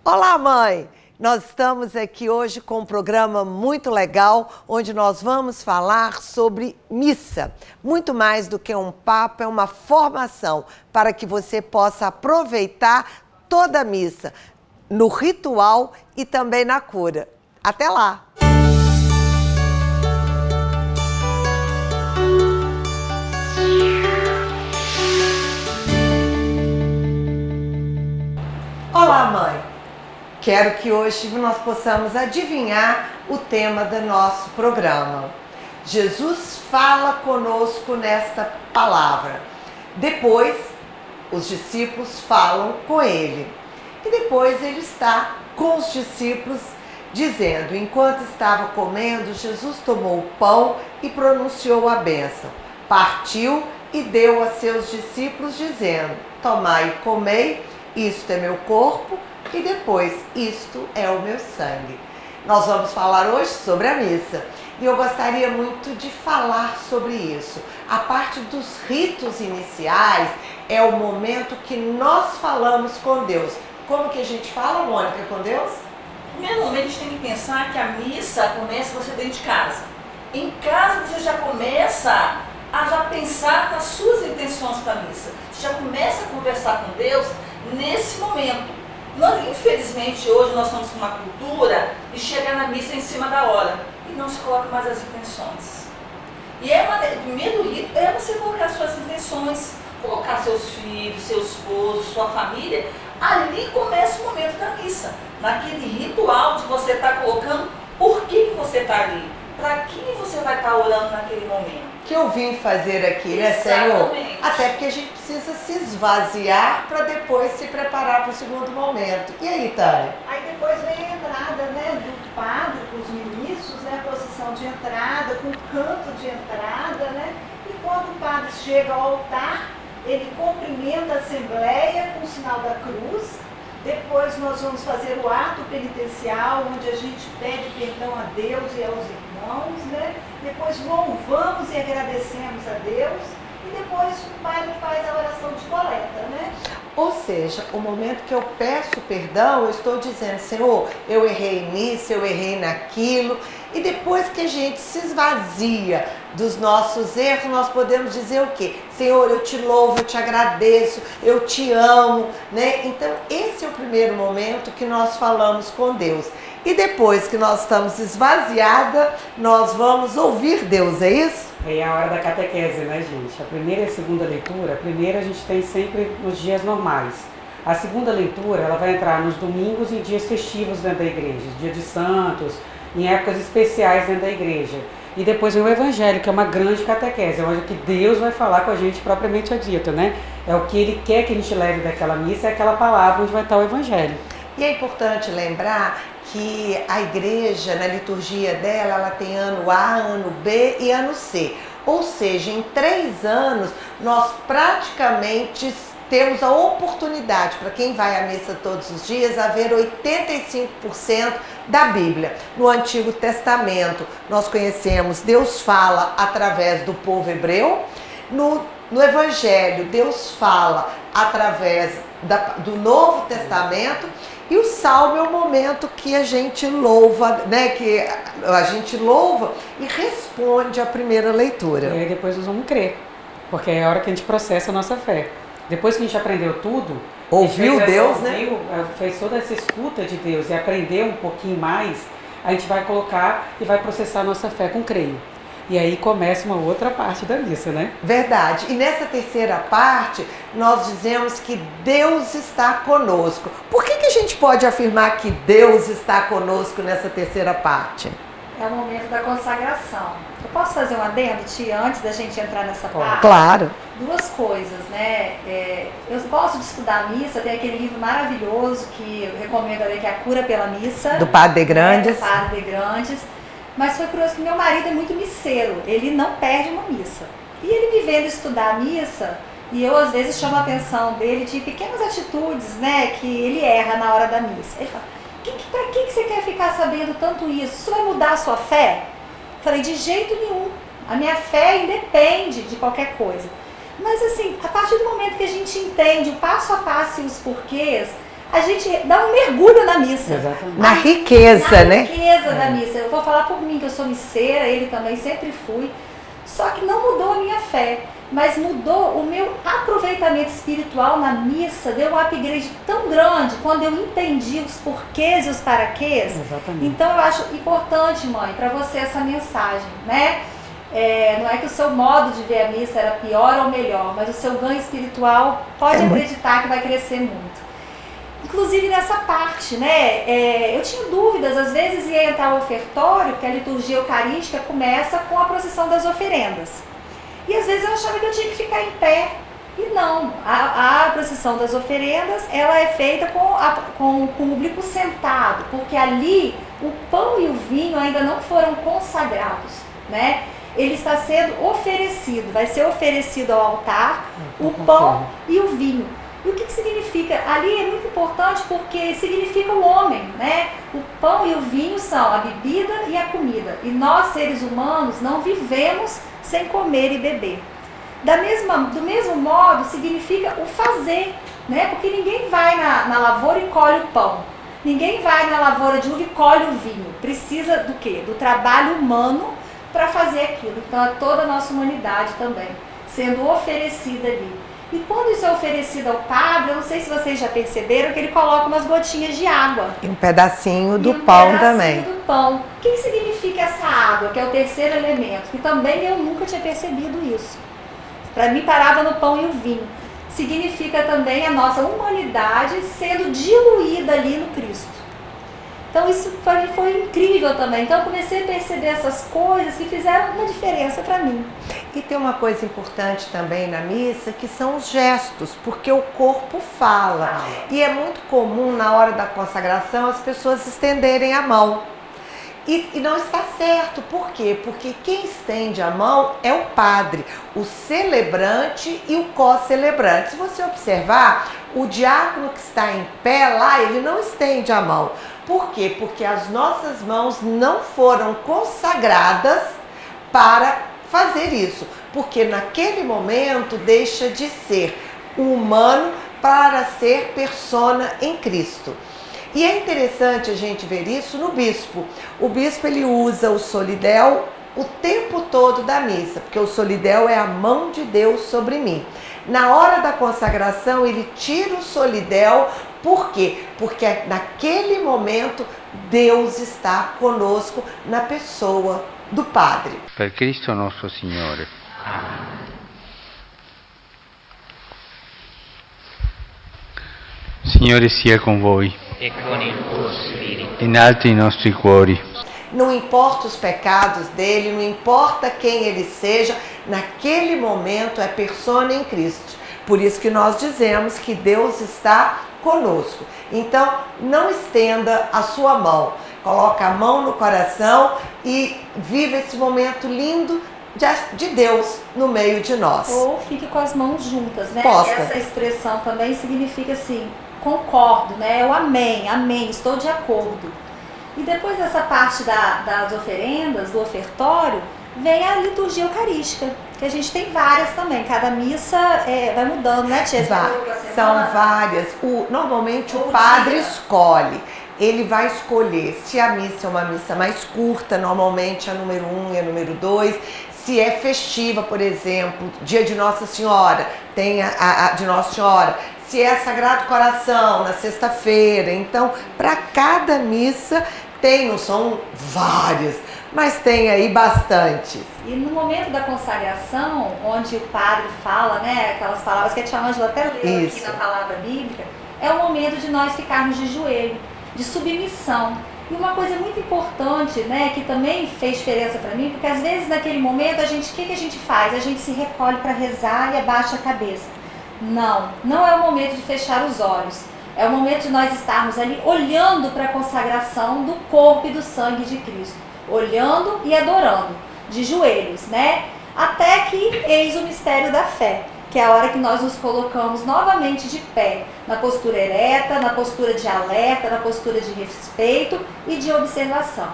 Olá, mãe! Nós estamos aqui hoje com um programa muito legal, onde nós vamos falar sobre missa. Muito mais do que um papo, é uma formação para que você possa aproveitar toda a missa, no ritual e também na cura. Até lá! Olá, mãe! Quero que hoje nós possamos adivinhar o tema do nosso programa. Jesus fala conosco nesta palavra. Depois, os discípulos falam com ele. E depois ele está com os discípulos dizendo, enquanto estava comendo, Jesus tomou o pão e pronunciou a bênção. Partiu e deu a seus discípulos dizendo, tomai e comei, isto é meu corpo, e depois, isto é o meu sangue. Nós vamos falar hoje sobre a missa. E eu gostaria muito de falar sobre isso. A parte dos ritos iniciais é o momento que nós falamos com Deus. Como que a gente fala, Mônica, com Deus? Primeiramente, a gente tem que pensar que a missa começa você dentro de casa. Em casa, você já começa a já pensar nas suas intenções para a missa. Você já começa a conversar com Deus nesse momento. Infelizmente, hoje nós estamos com uma cultura de chegar na missa em cima da hora e não se coloca mais as intenções. E o primeiro rito é você colocar suas intenções, colocar seus filhos, seu esposo, sua família. Ali começa o momento da missa, naquele ritual de você estar colocando por que você está ali, para quem você vai estar orando naquele momento. Que eu vim fazer aqui, né, Senhor? Até porque a gente precisa se esvaziar para depois se preparar para o segundo momento. E aí, Tânia? Aí depois vem a entrada, né, do padre com os ministros, né, a procissão de entrada, com o canto de entrada, né? E quando o padre chega ao altar, ele cumprimenta a assembleia com o sinal da cruz. Depois nós vamos fazer o ato penitencial, onde a gente pede perdão a Deus e aos irmãos, né? Depois louvamos e agradecemos a Deus. E depois o padre faz a oração de coleta, né? Ou seja, o momento que eu peço perdão, eu estou dizendo, Senhor, eu errei nisso, eu errei naquilo. E depois que a gente se esvazia dos nossos erros, nós podemos dizer o quê? Senhor, eu te louvo, eu te agradeço, eu te amo, né? Então, esse é o primeiro momento que nós falamos com Deus. E depois que nós estamos esvaziada, nós vamos ouvir Deus, é isso? É a hora da catequese, né, gente? A primeira e a segunda leitura, a primeira a gente tem sempre nos dias normais. A segunda leitura, ela vai entrar nos domingos e dias festivos dentro da igreja, dia de santos, em épocas especiais dentro da igreja. E depois vem o Evangelho, que é uma grande catequese, é onde que Deus vai falar com a gente propriamente dito, né? É o que Ele quer que a gente leve daquela missa, é aquela palavra onde vai estar o Evangelho. E é importante lembrar que a igreja, na liturgia dela, ela tem ano A, ano B e ano C. Ou seja, em 3 anos, nós praticamente temos a oportunidade, para quem vai à missa todos os dias, a ver 85% da Bíblia. No Antigo Testamento, nós conhecemos, Deus fala através do povo hebreu. No Evangelho, Deus fala através do Novo Testamento. E o Salmo é o momento que a gente louva, né? Que a gente louva e responde à primeira leitura. E aí depois nós vamos crer, porque é a hora que a gente processa a nossa fé. Depois que a gente aprendeu tudo, ouviu Deus, né? Fez toda essa escuta de Deus e aprendeu um pouquinho mais, a gente vai colocar e vai processar a nossa fé com creio. E aí começa uma outra parte da missa, né? Verdade. E nessa terceira parte, nós dizemos que Deus está conosco. Por que a gente pode afirmar que Deus está conosco nessa terceira parte? É o momento da consagração. Eu posso fazer um adendo, Tia, antes da gente entrar nessa parte? Claro. 2 coisas, né? Eu gosto de estudar a missa, tem aquele livro maravilhoso que eu recomendo a ler, que é A Cura pela Missa. Do Padre de Grandes. Do Padre de Grandes. Mas foi curioso que meu marido é muito misseiro, ele não perde uma missa. E ele me vendo estudar a missa, e eu às vezes chamo a atenção dele de pequenas atitudes, né, que ele erra na hora da missa. Ele fala, pra que você quer ficar sabendo tanto isso? Isso vai mudar a sua fé? Eu falei, de jeito nenhum. A minha fé independe de qualquer coisa. Mas assim, a partir do momento que a gente entende o passo a passo e os porquês, a gente dá um mergulho na missa. Exatamente. Na riqueza, né? Na riqueza da missa. Eu vou falar por mim, que eu sou misseira, ele também sempre fui. Só que não mudou a minha fé, mas mudou o meu aproveitamento espiritual na missa. Deu um upgrade tão grande quando eu entendi os porquês e os paraquês. Exatamente. Então eu acho importante, mãe, para você essa mensagem, né? Não é que o seu modo de ver a missa era pior ou melhor, mas o seu ganho espiritual pode acreditar que vai crescer muito. Inclusive nessa parte, né? Eu tinha dúvidas, às vezes ia entrar o ofertório, que a liturgia eucarística começa com a procissão das oferendas. E às vezes eu achava que eu tinha que ficar em pé. E não, a procissão das oferendas, ela é feita com o público sentado, porque ali o pão e o vinho ainda não foram consagrados, né? Ele está sendo oferecido, vai ser oferecido ao altar o pão e o vinho. E o que significa? Ali é muito importante porque significa o homem, né? O pão e o vinho são a bebida e a comida. E nós, seres humanos, não vivemos sem comer e beber. Do mesmo modo, significa o fazer, né? Porque ninguém vai na lavoura e colhe o pão. Ninguém vai na lavoura de uva e colhe o vinho. Precisa do quê? Do trabalho humano para fazer aquilo. Então, é toda a nossa humanidade também sendo oferecida ali. E quando isso é oferecido ao padre, eu não sei se vocês já perceberam que ele coloca umas gotinhas de água. E um pedacinho do pão também. Do pão. O que significa essa água, que é o terceiro elemento? Que também eu nunca tinha percebido isso. Para mim, parava no pão e o vinho. Significa também a nossa humanidade sendo diluída ali no Cristo. Então isso para mim foi incrível também. Então eu comecei a perceber essas coisas que fizeram uma diferença para mim. E tem uma coisa importante também na missa, que são os gestos, porque o corpo fala. E é muito comum na hora da consagração as pessoas estenderem a mão. E não está certo. Por quê? Porque quem estende a mão é o padre, o celebrante e o co-celebrante. Se você observar, o diácono que está em pé lá, ele não estende a mão. Por quê? Porque as nossas mãos não foram consagradas para fazer isso. Porque naquele momento deixa de ser humano para ser persona em Cristo. E é interessante a gente ver isso no bispo. O bispo ele usa o solidel o tempo todo da missa, porque o solidel é a mão de Deus sobre mim. Na hora da consagração ele tira o solidel, por quê? Porque naquele momento Deus está conosco na pessoa do Padre. Per Cristo nosso Signore. Signore sia con voi. E con il tuo spirito. Inalti i nostri cuori. Não importa os pecados dele, não importa quem ele seja, naquele momento é persona em Cristo. Por isso que nós dizemos que Deus está conosco. Então, não estenda a sua mão. Coloca a mão no coração e viva esse momento lindo de Deus no meio de nós. Ou fique com as mãos juntas, né? Posta. Essa expressão também significa assim, concordo, né? O amém, amém, estou de acordo. E depois dessa parte das oferendas, do ofertório, vem a liturgia eucarística, que a gente tem várias também. Cada missa vai mudando, né, tia? São várias. Normalmente o padre escolhe. Ele vai escolher se a missa é uma missa mais curta, normalmente a número 1 e a número 2. Se é festiva, por exemplo, dia de Nossa Senhora, tem a de Nossa Senhora. Se é Sagrado Coração, na sexta-feira. Então, para cada missa não são várias, mas tem aí bastante. E no momento da consagração, onde o padre fala, né, aquelas palavras que a tia Ângela até leu aqui na palavra bíblica, é o momento de nós ficarmos de joelho, de submissão. E uma coisa muito importante, né, que também fez diferença para mim, porque às vezes naquele momento o que a gente faz? A gente se recolhe para rezar e abaixa a cabeça. Não é o momento de fechar os olhos. É o momento de nós estarmos ali olhando para a consagração do corpo e do sangue de Cristo. Olhando e adorando, de joelhos, né? Até que eis o mistério da fé, que é a hora que nós nos colocamos novamente de pé, na postura ereta, na postura de alerta, na postura de respeito e de observação.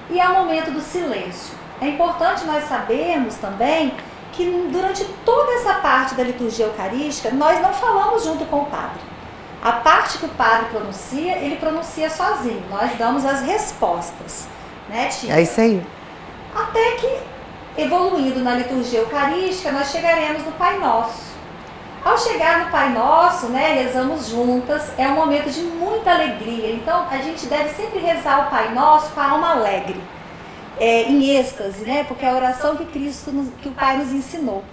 E é o momento do silêncio. É importante nós sabermos também que durante toda essa parte da liturgia eucarística, nós não falamos junto com o padre. A parte que o padre pronuncia, ele pronuncia sozinho. Nós damos as respostas, né, tia? É isso aí. Até que, evoluindo na liturgia eucarística, nós chegaremos no Pai Nosso. Ao chegar no Pai Nosso, né, rezamos juntas, é um momento de muita alegria. Então, a gente deve sempre rezar o Pai Nosso com a alma alegre, em êxtase, né, porque é a oração que o Pai nos ensinou.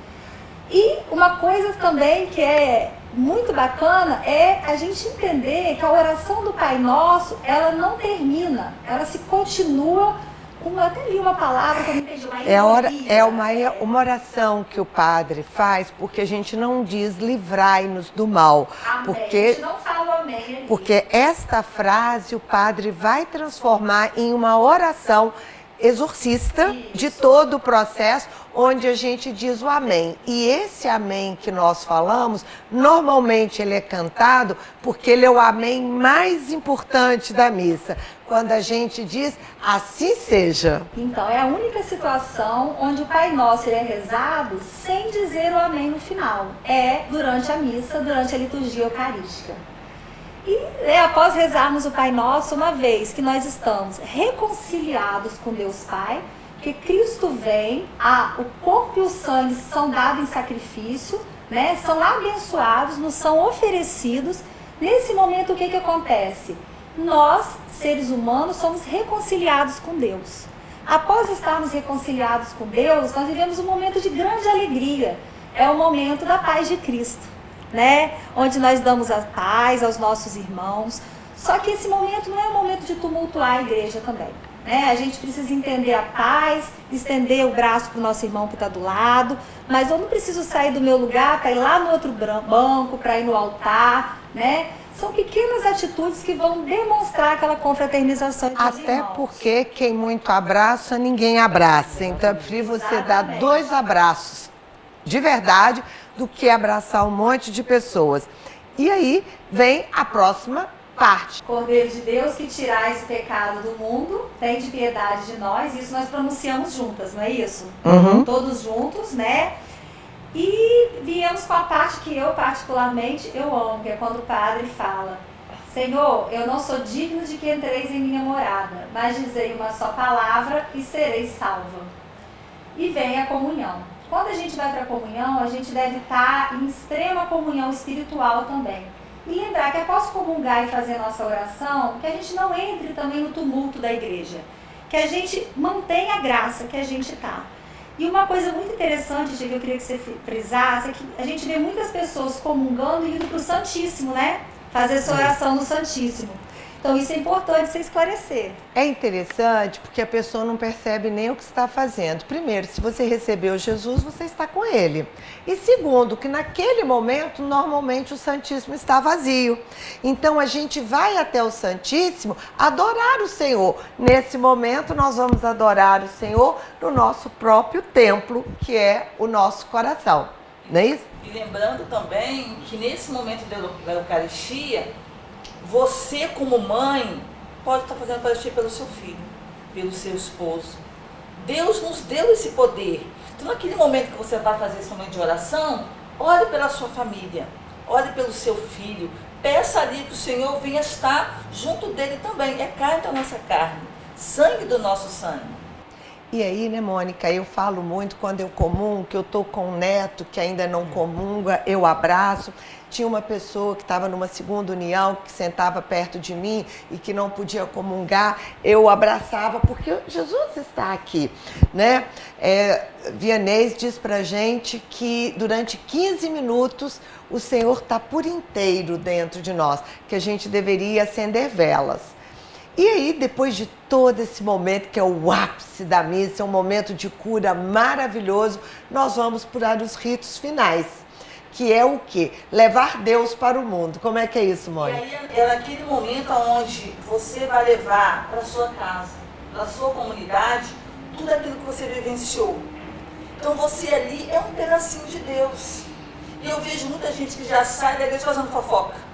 E uma coisa também que é muito bacana é a gente entender que a oração do Pai Nosso, ela não termina, ela se continua. Eu até li uma palavra que eu não entendi. É uma oração que o padre faz, porque a gente não diz livrai-nos do mal. Amém. Porque, a gente não fala o amém ali. porque esta frase o padre vai transformar em uma oração exorcista de todo o processo, onde a gente diz o amém. E esse amém que nós falamos, normalmente ele é cantado porque ele é o amém mais importante da missa. Quando a gente diz, assim seja. Então, é a única situação onde o Pai Nosso ele é rezado sem dizer o amém no final. É durante a missa, durante a liturgia eucarística. E após rezarmos o Pai Nosso, uma vez que nós estamos reconciliados com Deus Pai, que Cristo vem, o corpo e o sangue são dados em sacrifício, né, são abençoados, nos são oferecidos. Nesse momento, o que acontece? Nós, seres humanos, somos reconciliados com Deus. Após estarmos reconciliados com Deus, nós vivemos um momento de grande alegria. É o momento da paz de Cristo, né? Onde nós damos a paz aos nossos irmãos. Só que esse momento não é um momento de tumultuar a igreja também, né? A gente precisa entender a paz, estender o braço para o nosso irmão que está do lado, mas eu não preciso sair do meu lugar para ir lá no outro banco, para ir no altar, né? São pequenas atitudes que vão demonstrar aquela confraternização entre os Até irmãos. porque quem muito abraça, ninguém abraça. Então é preferível você dar 2 abraços de verdade do que abraçar um monte de pessoas. E aí vem a próxima parte. Cordeiro de Deus, que tirais o pecado do mundo, tem de piedade de nós. Isso nós pronunciamos juntas, não é isso? Uhum. Todos juntos, né? E viemos com a parte que eu particularmente eu amo, que é quando o padre fala: Senhor, eu não sou digno de que entreis em minha morada, mas dizei uma só palavra e sereis salva. E vem a comunhão. Quando a gente vai para a comunhão, a gente deve estar em extrema comunhão espiritual também. E lembrar que após comungar e fazer a nossa oração, que a gente não entre também no tumulto da igreja. Que a gente mantenha a graça que a gente está. E uma coisa muito interessante, que eu queria que você frisasse, é que a gente vê muitas pessoas comungando e indo para o Santíssimo, né? Fazer essa oração no Santíssimo. Então isso é importante você esclarecer. É interessante porque a pessoa não percebe nem o que está fazendo. Primeiro, se você recebeu Jesus, você está com ele. E segundo, que naquele momento, normalmente o Santíssimo está vazio. Então a gente vai até o Santíssimo adorar o Senhor. Nesse momento nós vamos adorar o Senhor no nosso próprio templo, que é o nosso coração. Não é isso? E lembrando também que nesse momento da Eucaristia, você, como mãe, pode estar fazendo a Eucaristia pelo seu filho, pelo seu esposo. Deus nos deu esse poder. Então, naquele momento que você vai fazer esse momento de oração, ore pela sua família, ore pelo seu filho, peça ali que o Senhor venha estar junto dele também. É carne da nossa carne, sangue do nosso sangue. E aí, né, Mônica, eu falo muito quando eu comungo, que eu tô com um neto que ainda não comunga, eu abraço. Tinha uma pessoa que estava numa segunda união, que sentava perto de mim e que não podia comungar, eu abraçava, porque Jesus está aqui, né? Vianney diz pra gente que durante 15 minutos o Senhor está por inteiro dentro de nós, que a gente deveria acender velas. E aí, depois de todo esse momento, que é o ápice da missa, é um momento de cura maravilhoso, nós vamos para os ritos finais, que é o quê? Levar Deus para o mundo. Como é que é isso, Mônica? E aí é naquele momento onde você vai levar para sua casa, para sua comunidade, tudo aquilo que você vivenciou. Então você ali é um pedacinho de Deus. E eu vejo muita gente que já sai da igreja fazendo fofoca.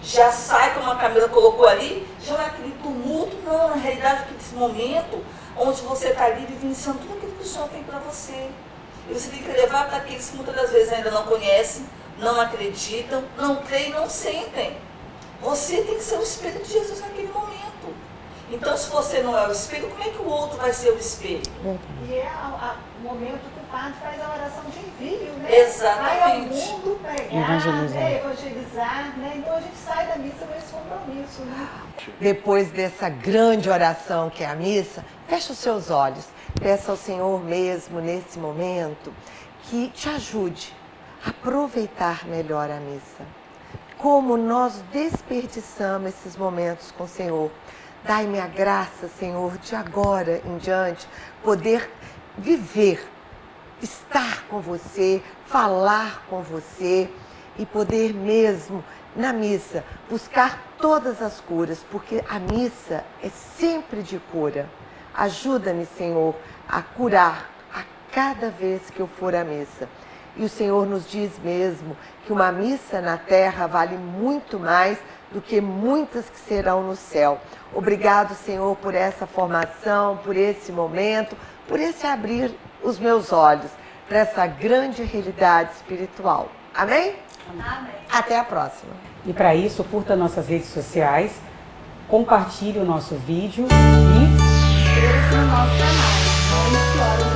Já sai, como a Camila colocou ali, já naquele tumulto. Não, na realidade, aquele momento onde você está ali vivenciando tudo aquilo que o Senhor tem para você. E você tem que levar para aqueles que muitas das vezes ainda não conhecem, não acreditam, não creem, não sentem. Você tem que ser o espelho de Jesus naquele momento. Então, se você não é o espelho, como é que o outro vai ser o espelho? E é o momento que o padre faz a oração de envio, né? Exatamente. Vai ao mundo pregar, Evangelizar. né? Evangelizar, né? Então a gente sai da missa com esse compromisso, né? Depois dessa grande oração que é a missa, fecha os seus olhos. Peça ao Senhor mesmo, nesse momento, que te ajude a aproveitar melhor a missa. Como nós desperdiçamos esses momentos com o Senhor. Dai-me a graça, Senhor, de agora em diante, poder viver, estar com você, falar com você e poder mesmo, na missa, buscar todas as curas, porque a missa é sempre de cura. Ajuda-me, Senhor, a curar a cada vez que eu for à missa. E o Senhor nos diz mesmo que uma missa na terra vale muito mais do que muitas que serão no céu. Obrigado, Senhor, por essa formação, por esse momento, por esse abrir os meus olhos para essa grande realidade espiritual. Amém? Amém. Até a próxima. E para isso, curta nossas redes sociais, compartilhe o nosso vídeo e Inscreva-se no nosso canal. Mães que oram